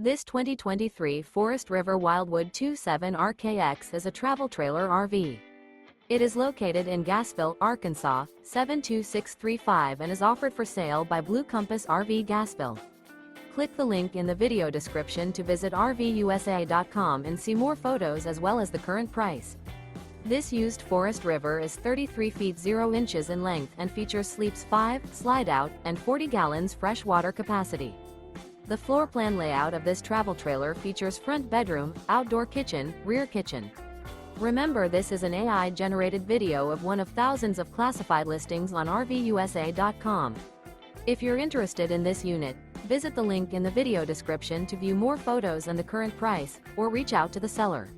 This 2023 Forest River Wildwood 27 RKX is a travel trailer RV. It is located in Gassville, Arkansas, 72635 and is offered for sale by Blue Compass RV Gassville. Click the link in the video description to visit RVUSA.com and see more photos as well as the current price. This used Forest River is 33 feet 0 inches in length and features sleeps 5, Slideout, and 40 gallons fresh water capacity. The floor plan layout of this travel trailer features front bedroom, outdoor kitchen, rear kitchen. Remember, this is an AI-generated video of one of thousands of classified listings on RVUSA.com. If you're interested in this unit, visit the link in the video description to view more photos and the current price, or reach out to the seller.